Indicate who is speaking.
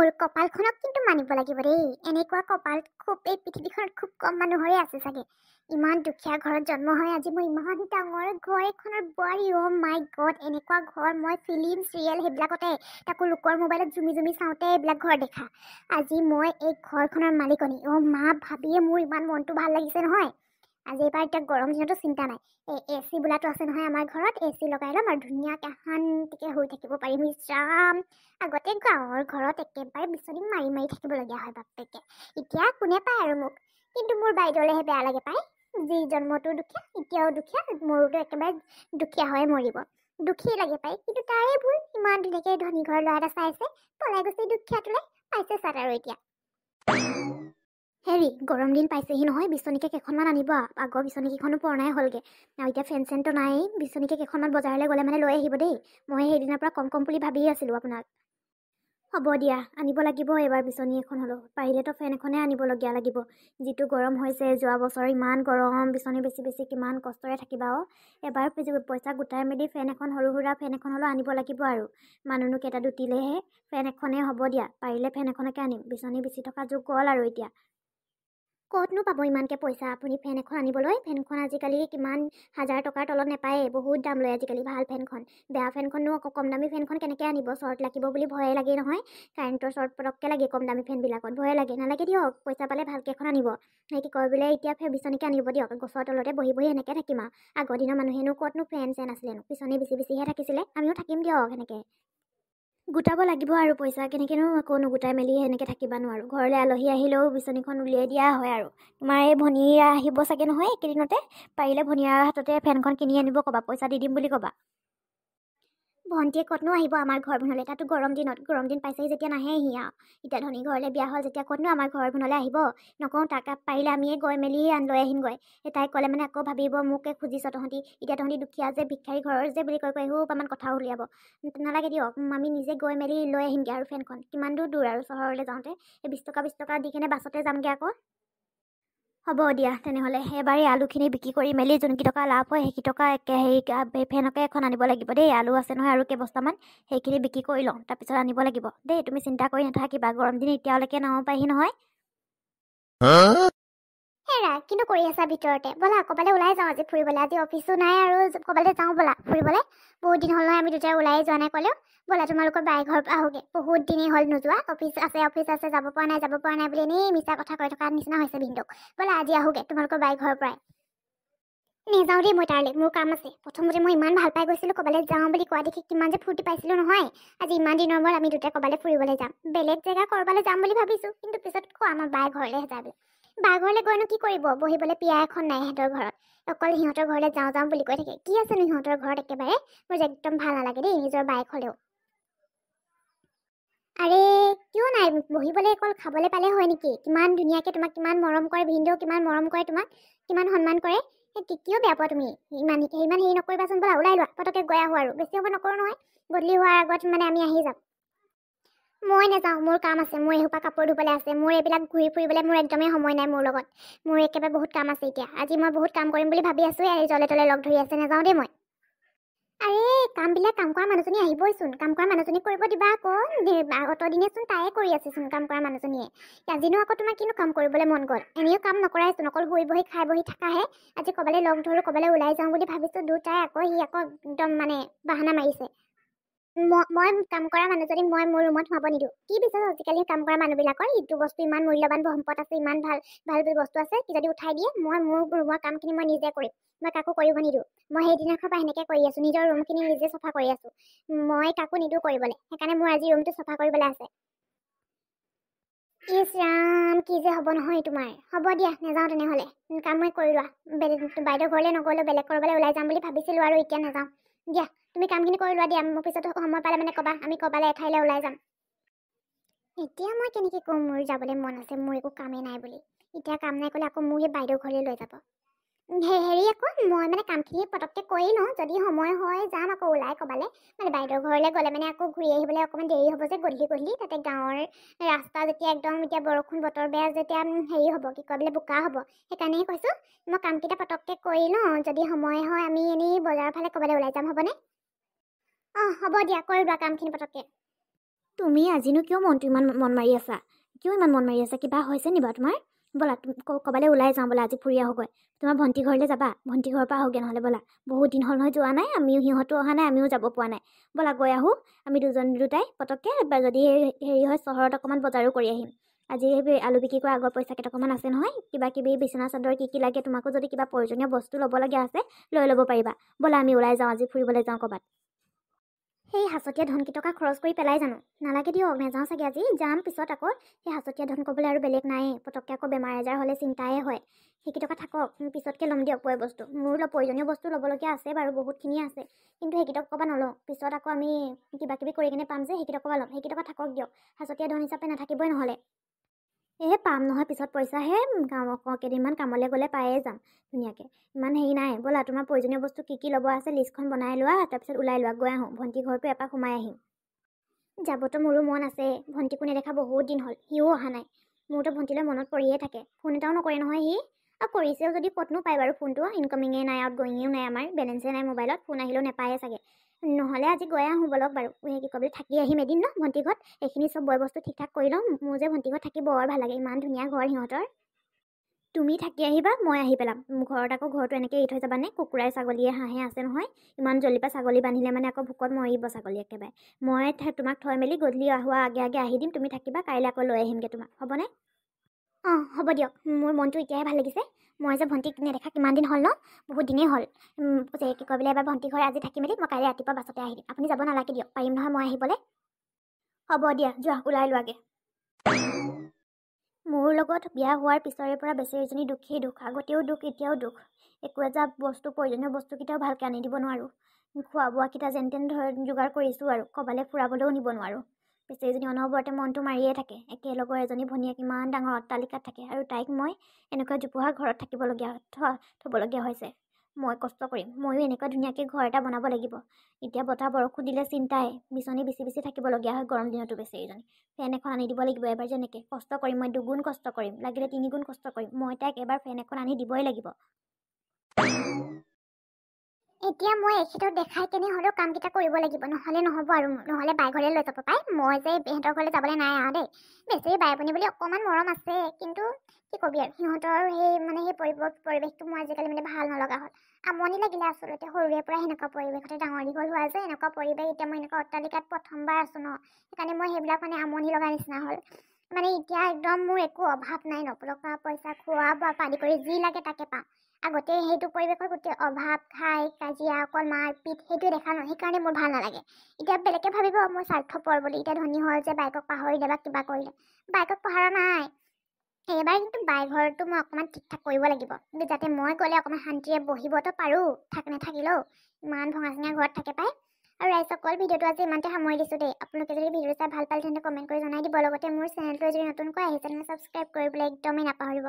Speaker 1: মোৰ কপালখনক কিন্তু মানিব লাগিব দেই। এনেকুৱা কপাল খুব এই পৃথিৱীখনত খুব কম মানুহৰে আছে চাগে। ইমান দুখীয়া ঘৰত জন্ম হৈ আজি মই ইমান ডাঙৰ ঘৰ এখনৰ বোৱাৰী। অ' মাই গড, এনেকুৱা ঘৰ মই ফিল্ম চিৰিয়েল সেইবিলাকতে, তাকো লোকৰ মোবাইলত জুমি জুমি চাওঁতে এইবিলাক ঘৰ দেখা। আজি মই এই ঘৰখনৰ মালিকনী। অ' মা, ভাবিয়ে মোৰ ইমান মনটো ভাল লাগিছে নহয়। আজি এইবাৰ এতিয়া গৰম দিনতো চিন্তা নাই। এ চি বোলাটো আছে নহয় আমাৰ ঘৰত, এ চি লগাই ল'ম আৰু ধুনীয়াকৈ শান্তিকৈ শুই থাকিব পাৰিম। ইছৰাম, আগতে গাঁৱৰ ঘৰত একেবাৰে বিচনী মাৰি মাৰি থাকিবলগীয়া হয় বাপেকে। এতিয়া কোনে পায় আৰু মোক। কিন্তু মোৰ বাইদেউলেহে বেয়া লাগে পায়। যি জন্মটো দুখীয়া, এতিয়াও দুখীয়া, মোৰতো একেবাৰে দুখীয়া হৈ মৰিব। দুখী লাগে পায়, কিন্তু তাৰে ভুল। ইমান ধুনীয়াকৈ ধনী ঘৰৰ ল'ৰা এটা চাইছে, পলাই গৈছে দুখীয়াটোলৈ, পাইছে চাট আৰু এতিয়া। হেৰি, গৰম দিন পাইছেহি নহয়, বিচনীকে কেইখনমান আনিব। আগৰ বিচনীকেইখনো পুৰণাই হ'লগৈ আৰু এতিয়া ফেন চেনটো নাই। বিচনীকে কেইখনমান বজাৰলৈ গ'লে মানে লৈ আহিব দেই। মই সেইদিনাৰ পৰা কম বুলি ভাবিয়ে আছিলোঁ আপোনাক। হ'ব দিয়া, আনিব লাগিব এইবাৰ বিচনী এখন হ'লেও। পাৰিলেতো ফেন এখনে আনিবলগীয়া লাগিব। যিটো গৰম হৈছে, যোৱা বছৰ ইমান গৰম, বিচনী বেছি বেছি কিমান কষ্টৰে থাকিবা। এবাৰ পইচা গোটাই মেলি ফেন এখন, সৰু সুৰা ফেন এখন হ'লেও আনিব লাগিব আৰু। মানুহনো কেইটা দুটিলেহে, ফেন এখনেই হ'ব দিয়া। পাৰিলে ফেন এখনকে আনিম। বিচনী বেছি থকা যুগ গ'ল আৰু এতিয়া। ক'তনো পাব ইমানকৈ পইচা আপুনি ফেন এখন আনিবলৈ? ফেনখন আজিকালি কিমান 1000 টকাৰ তলত নাপায়েই, বহুত দাম লয় আজিকালি ভাল ফেনখন। বেয়া ফেনখনো আকৌ কম দামী ফেনখন কেনেকৈ আনিব? শ্বৰ্ট লাগিব বুলি ভয়ে লাগে নহয়। কাৰেণ্টৰ শ্বৰ্ট পটককৈ লাগে কম দামী ফেনবিলাকত, ভয়ে লাগে। নালাগে দিয়ক, পইচা পালে ভালকৈ এখন আনিব। সেই কি কয় বোলে, এতিয়া বিচনীকে আনিব দিয়ক। গছৰ তলতে বহি বহি এনেকৈ থাকিম আৰু। আগৰ দিনৰ মানুহেনো ক'তনো ফেন চেন আছিলেনো, বিচনী বেছি বেছিহে থাকিছিলে। আমিও থাকিম দিয়ক সেনেকৈ। গোটাব লাগিব আৰু পইচা, কেনেকৈনো আকৌ নুগোটাই মেলি সেনেকৈ থাকিবা নোৱাৰোঁ। ঘৰলৈ আলহী আহিলেও বিচনীখন উলিয়াই দিয়া হয় আৰু। তোমাৰ এই ভনীয়া আহিব চাগে নহয় এইকেইদিনতে। পাৰিলে ভনীয়াৰ হাততে ফেনখন কিনি আনিব ক'বা, পইচা দি দিম বুলি ক'বা। ভণ্টিয়ে ক'তনো আহিব আমাৰ ঘৰখনলৈ, তাতো গৰম দিনত। গৰম দিন পাইছেহি যেতিয়া নাহেহি আৰু। এতিয়া ধনী ঘৰলৈ বিয়া হ'ল যেতিয়া ক'তনো আমাৰ ঘৰখনলৈ আহিব। নকওঁ তাক, পাৰিলে আমিয়ে গৈ মেলি লৈ আহিমগৈ। তাইক ক'লে মানে আকৌ ভাবিব মোকে খুজিছ তহঁতি, এতিয়া তহঁতি দুখীয়া যে, ভিক্ষাৰী ঘৰৰ যে বুলি কৈ এসোপামান কথা উলিয়াব। নালাগে দিয়ক, আমি নিজে গৈ মেলি লৈ আহিমগৈ আৰু ফেনখন। কিমান দূৰ আৰু চহৰলৈ যাওঁতে। এই 20 টকা দি কেনে বাছতে যামগৈ আকৌ। হ'ব দিয়া তেনেহ'লে। এবাৰ এই আলুখিনি বিক্ৰী কৰি মেলি যোনকেইটকা লাভ হয় সেইকেইটকা ফেনকে এখন আনিব লাগিব দেই। আলু আছে নহয় আৰু কেইবস্তামান, সেইখিনি বিক্ৰী কৰি লওঁ, তাৰপিছত আনিব লাগিব দেই। তুমি চিন্তা কৰি নাথাকিবা, গৰম দিন এতিয়ালৈকে নাপায়হি নহয়। হেৰা, কিন্তু কৰি আছা ভিতৰতে? ব'লা ক'ৰবালৈ ওলাই যাওঁ আজি ফুৰিবলৈ। আজি অফিচো নাই আৰু ক'ৰবালৈ যাওঁ ব'লা ফুৰিবলৈ। বহুত দিন হ'ল নহয় আমি দুটাই ওলাই যোৱা নাই ক'লেও। ব'লা তোমালোকৰ বাই ঘৰৰ পৰা আহোগৈ। বহুত দিনেই হ'ল নোযোৱা। অফিচ আছে যাব পৰা নাই বুলি এনেই মিছা কথা কৈ থকা নিচিনা হৈছে ভিনদেউক। ব'লা আজি আহোগৈ তোমালোকৰ বাই ঘৰৰ পৰাই। নেযাওঁ দেই মই তালৈ, মোৰ কাম আছে। প্ৰথমতে মই ইমান ভাল পাই গৈছিলোঁ, ক'ৰবালৈ যাওঁ বুলি কোৱা দেখি কিমান যে ফূৰ্তি পাইছিলোঁ নহয়। আজি ইমান দিনৰ মূৰত আমি দুটাই ক'ৰবালৈ ফুৰিবলৈ যাম। বেলেগ জেগা ক'ৰবালৈ যাম বুলি ভাবিছোঁ, কিন্তু পিছত কোৱা আমাৰ বাই ঘৰলৈহে যাবলৈ। বাই ঘৰলৈ গৈনো কি কৰিব? বহিবলৈ পিয়া এখন নাই সিহঁতৰ ঘৰত। অকল সিহঁতৰ ঘৰলৈ যাওঁ বুলি কৈ থাকে। কি আছেনো সিহঁতৰ ঘৰত একেবাৰে? মোৰ যে একদম ভাল নালাগে দেই নিজৰ বাইক হ'লেও। আৰে কিয় নাই, বহিবলৈ অকল খাবলৈ পালে হয় নেকি? কিমান ধুনীয়াকৈ তোমাক কিমান মৰম কৰে ভিনদেউ, কিমান মৰম কৰে তোমাক, কিমান সন্মান কৰে। কিয় বেয়া পোৱা তুমি? ইমান হেৰি নকৰিবাচোন। ব'লা ওলাই লোৱা, পটককৈ গৈ আহোঁ আৰু। বেছি সময় নকৰোঁ নহয়, গধূলি হোৱাৰ আগত মানে আমি আহি যাম। মই নাযাওঁ, মোৰ কাম আছে। মোৰ এসোপা কাপোৰ ধুবলৈ আছে। মোৰ এইবিলাক ঘূৰি ফুৰিবলৈ মোৰ একদমেই সময় নাই মোৰ লগত। মোৰ একেবাৰে বহুত কাম আছে এতিয়া। আজি মই বহুত কাম কৰিম বুলি ভাবি আছোঁ। এই জলে তলে লগ ধৰি আছে, নাযাওঁ দেই মই। আৰে কাম কৰা মানুহজনী আহিবইচোন। কাম কৰা মানুহজনীক কৰিব দিবা আকৌ। অতদিনেচোন তায়ে কৰি আছেচোন কাম কৰা মানুহজনীয়ে। আজিনো আকৌ তোমাৰ কিনো কাম কৰিবলৈ মন গ'ল? এনেও কাম নকৰাইচোন, অকল বহি বহি খাই বহি থাকাহে। আজি ক'ৰবালৈ লগ ধৰোঁ, ক'ৰবালৈ ওলাই যাওঁ বুলি ভাবিছোঁ দুটাই, আকৌ সি আকৌ একদম মানে বাহানা মাৰিছে। মই কাম কৰা মানুহজনীক মই মোৰ ৰুমত সোমাব নিদিওঁ। কি বিচাৰোঁ আজিকালি কাম কৰা মানুহবিলাকৰ? ইটো বস্তু ইমান মূল্যৱান সম্পদ আছে, ইমান ভাল ভাল বস্তু আছে, কি যদি উঠাই দিয়ে। মই মোৰ ৰুমৰ কামখিনি মই নিজে কৰিম, মই কাকো কৰিব নিদিওঁ। মই সেইদিনাখনৰ পৰা সেনেকৈ কৰি আছোঁ, নিজৰ ৰুমখিনি নিজে চফা কৰি আছোঁ। মই কাকো নিদিওঁ কৰিবলৈ, সেইকাৰণে মোৰ আজি ৰুমটো চফা কৰিবলৈ আছে। ইছ ৰাম, কি যে হ'ব নহয় তোমাৰ। হ'ব দিয়া, নাযাওঁ তেনেহ'লে। কাম মই কৰি লোৱা। বাইদেউ ঘৰলৈ নগ'লেও বেলেগ ক'ৰবালৈ ওলাই যাম বুলি ভাবিছিলোঁ আৰু এতিয়া নাযাওঁ দিয়া। তুমি কামখিনি কৰি লোৱা দিয়া। মোৰ পিছত সময় পালে মানে ক'বা, আমি ক'ৰবালৈ এঠাইলৈ ওলাই যাম। এতিয়া মই কেনেকৈ ক'ম মোৰ যাবলৈ মন আছে, মোৰ একো কামেই নাই বুলি? এতিয়া কাম নাই ক'লে আকৌ মোৰ সেই বাইদেউ ঘৰলৈ লৈ যাব। হেৰি আকৌ মই মানে কামখিনি পটককৈ কৰি লওঁ, যদি সময় হয় যাম আকৌ ওলাই ক'ৰবালৈ। মানে বাইদেউৰ ঘৰলৈ গ'লে মানে আকৌ ঘূৰি আহিবলৈ অকণমান দেৰি হ'ব যে, গধূলি তাতে গাঁৱৰ ৰাস্তা যেতিয়া একদম এতিয়া বৰষুণ বতৰ বেয়া, যেতিয়া হেৰি হ'ব কি কয় বোলে বোকা হ'ব। সেইকাৰণেহে কৈছোঁ মই কামকেইটা পটককৈ কৰি লওঁ, যদি সময় হয় আমি এনেই বজাৰৰ ফালে ক'ৰবালৈ ওলাই যাম, হ'বনে? অঁ হ'ব দিয়া, কৰি লোৱা কামখিনি পটককৈ। তুমি আজিনো কিয় মনটো ইমান মন মাৰি আছা? কিয় ইমান মন মাৰি আছা? কিবা হৈছে নি বাৰু তোমাৰ? ব'লা ক'বালৈ ওলাই যাওঁ ব'লা, আজি ফুৰি আহোগৈ। তোমাৰ ভণ্টি ঘৰলৈ যাবা? ভণ্টি ঘৰৰ পৰা আহোগৈ নহ'লে ব'লা। বহুত দিন হ'ল নহয় যোৱা নাই, আমিও সিহঁতো অহা নাই, আমিও যাব পৰা নাই। ব'লা গৈ আহোঁ, আমি দুটাই পটককৈ যদি হেৰি হয় চহৰত অকণমান বজাৰো কৰি আহিম। আজি সেই আলু বিক্ৰী কৰা আগৰ পইচা কেইটকামান আছে নহয়, কিবা কিবি বিচনা চাদৰ কি লাগে তোমাকো যদি কিবা প্ৰয়োজনীয় বস্তু ল'বলগীয়া আছে লৈ ল'ব পাৰিবা। ব'লা আমি ওলাই যাওঁ, আজি ফুৰিবলৈ যাওঁ ক'ৰবাত। সেই হাঁচতীয়া ধনকেইটকা খৰচ কৰি পেলাই জানো? নালাগে দিয়ক, নাযাওঁ চাগে আজি, যাম পিছত আকৌ। সেই হাঁচতীয়া ধন ক'বলৈ আৰু বেলেগ নায়েই, পটককৈ আকৌ বেমাৰ আজাৰ হ'লে চিন্তাই হয়। সেইকেইটকা থাকক, পিছতকৈ ল'ম দিয়ক বস্তু। মোৰ প্ৰয়োজনীয় বস্তু ল'বলগীয়া আছে বাৰু, বহুতখিনি আছে, কিন্তু সেইকেইটকা নলওঁ। পিছত আকৌ আমি কিবা কিবি কৰি কিনে পাম যে, সেইকেইটকা ল'ম। সেইকেইটকা থাকক দিয়ক, হাঁচতীয়া ধন হিচাপে নাথাকিবই নহ'লে। পাম নহয় পিছত পইচাহে, কেইদিনমান কামলৈ গ'লে পায়ে যাম ধুনীয়াকৈ। ইমান হেৰি নাই, ব'লা তোমাৰ প্ৰয়োজনীয় বস্তু কি ল'ব আছে লিষ্টখন বনাই লোৱা, তাৰপিছত ওলাই লোৱা, গৈ আহোঁ। ভণ্টি ঘৰটো এপাক সোমাই আহিম। যাবতো মোৰো মন আছে, ভণ্টিকো নেদেখা বহুত দিন হ'ল, সিও অহা নাই। মোৰতো ভণ্টিলৈ মনত পৰিয়ে থাকে, ফোন এটাও নকৰে নহয় সি। আৰু কৰিছেও যদি ক'তনো পায় বাৰু ফোনটো, ইনকামিঙে নাই, আউটগয়িঙেও নাই, আমাৰ বেলেঞ্চে নাই মোবাইলত, ফোন আহিলেও নাপায়ে চাগে। নহ'লে আজি গৈ আহোঁ ব'লক বাৰু, কি ক'বলৈ থাকি আহিম এদিন ন ভণ্টি ঘৰত। এইখিনি চব বস্তু ঠিক ঠাক কৰি ল'ম। মোৰ যে ভণ্টি ঘৰত থাকি বৰ ভাল লাগে, ইমান ধুনীয়া ঘৰ সিহঁতৰ। তুমি থাকি আহিবা, মই আহি পেলাম। ঘৰত আকৌ ঘৰটো এনেকৈ এৰি থৈ যাবানে? কুকুৰাই ছাগলীয়ে হাঁহে আছে নহয়, ইমান জলদিপা ছাগলী বান্ধিলে মানে আকৌ ভোকত মৰিব ছাগলী একেবাৰে। মই তোমাক থৈ মেলি গধূলি হোৱা আগে আহি দিম, তুমি থাকিবা, কাইলৈ আকৌ লৈ আহিমগৈ তোমাক, হ'বনে? অঁ হ'ব দিয়ক, মোৰ মনটো এতিয়াহে ভাল লাগিছে। মই যে ভণ্টিক নেদেখা কিমান দিন হ'ল ন, বহুত দিনেই হ'ল। কি কয় বোলে, এবাৰ ভণ্টি ঘৰ আজি থাকি মেলি মই কাইলৈ ৰাতিপুৱা বাছতে আহি দিম। আপুনি যাব নালাগে দিয়ক, পাৰিম নহয় মই আহিবলৈ। হ'ব দিয়া, যোৱা ওলাই লোৱাগে। মোৰ লগত বিয়া হোৱাৰ পিছৰে পৰা বেচেৰীজনী দুখেই দুখ, আগতেও দুখ এতিয়াও দুখ। একো এটা বস্তু প্ৰয়োজনীয় বস্তুকেইটাও ভালকৈ আনি দিব নোৱাৰোঁ। খোৱা বোৱাকেইটা যেন তেন যোগাৰ কৰিছোঁ আৰু, ক'বালৈ ফুৰাবলৈও নিব নোৱাৰোঁ। বেচেৰীজনী অনবৰতে মনটো মাৰিয়ে থাকে। একেলগৰ এজনী ভনীয়েক ইমান ডাঙৰ অট্টালিকাত থাকে, আৰু তাইক মই এনেকুৱা জোপোহা ঘৰত থ'বলগীয়া হৈছে। মই কষ্ট কৰিম, ময়ো এনেকুৱা ধুনীয়াকৈ ঘৰ এটা বনাব লাগিব। এতিয়া বতাহ বৰষুণ দিলে চিন্তাই, বিচনী বিচি থাকিবলগীয়া হয় গৰম দিনতো বেচেৰীজনী। ফেন এখন আনি দিব লাগিব এবাৰ, যেনেকৈ কষ্ট কৰিম মই, দুগুণ কষ্ট কৰিম, লাগিলে 3 গুণ কষ্ট কৰিম, মই তাইক এবাৰ ফেন এখন আনি দিবই লাগিব। এতিয়া মই এখেতক দেখাই কেনে হ'লেও কামকেইটা কৰিব লাগিব, নহ'লে নহ'ব আৰু। নহ'লে বাই ঘৰলৈ লৈ যাব পাই, মই যে ইহঁতৰ ঘৰলৈ যাবলৈ নাই আৰু দেই। বেছি বাই ভনী বুলি অকণমান মৰম আছে, কিন্তু কি ক'বি আৰু, সিহঁতৰ সেই পৰিৱেশটো মোৰ আজিকালি মানে ভাল নলগা হ'ল। আমনি লাগিলে আচলতে, সৰুৰে পৰা সেনেকুৱা পৰিৱেশতে ডাঙৰ দীঘল হোৱা যে, এনেকুৱা পৰিৱেশ এতিয়া মই এনেকুৱা অট্টালিকাত প্ৰথমবাৰ আছোঁ ন, সেইকাৰণে মই সেইবিলাক মানে আমনি লগা নিচিনা হ'ল। মানে এতিয়া একদম মোৰ একো অভাৱ নাই, টকা পইচা খোৱা বোৱা আদি কৰি যি লাগে তাকে পাওঁ। আগতে সেইটো পৰিৱেশৰ গোটেই অভাৱ, খাই কাজিয়া, অকল মাৰপিট সেইটোৱে দেখা ন, সেইকাৰণে মোৰ ভাল নালাগে। এতিয়া বেলেগে ভাবিব মই স্বাৰ্থপৰ বুলি, এতিয়া ধনী হ'ল যে বাইকক পাহৰিলে বা কিবা কৰিলে। বাইকক পাহৰা নাই, এইবাৰ কিন্তু বাই ঘৰটো মই অকণমান ঠিক ঠাক কৰিব লাগিব, কিন্তু যাতে মই গ'লে অকণমান শান্তিৰে বহিবতো পাৰোঁ, নাথাকিলেও ইমান ভঙা চিঙা ঘৰত থাকে পায়। আৰু ৰাইজসকল, ভিডিঅ'টো আজি ইমানতে সামৰি দিছোঁ দেই। আপোনালোকে যদি ভিডিঅ'টো চাই ভাল পালে তেন্তে কমেণ্ট কৰি জনাই দিব। লগতে মোৰ চেনেলটো যদি নতুনকৈ আহিছে তেন্তে ছাবস্ক্ৰাইব কৰিবলৈ একদমেই নাপাহৰিব।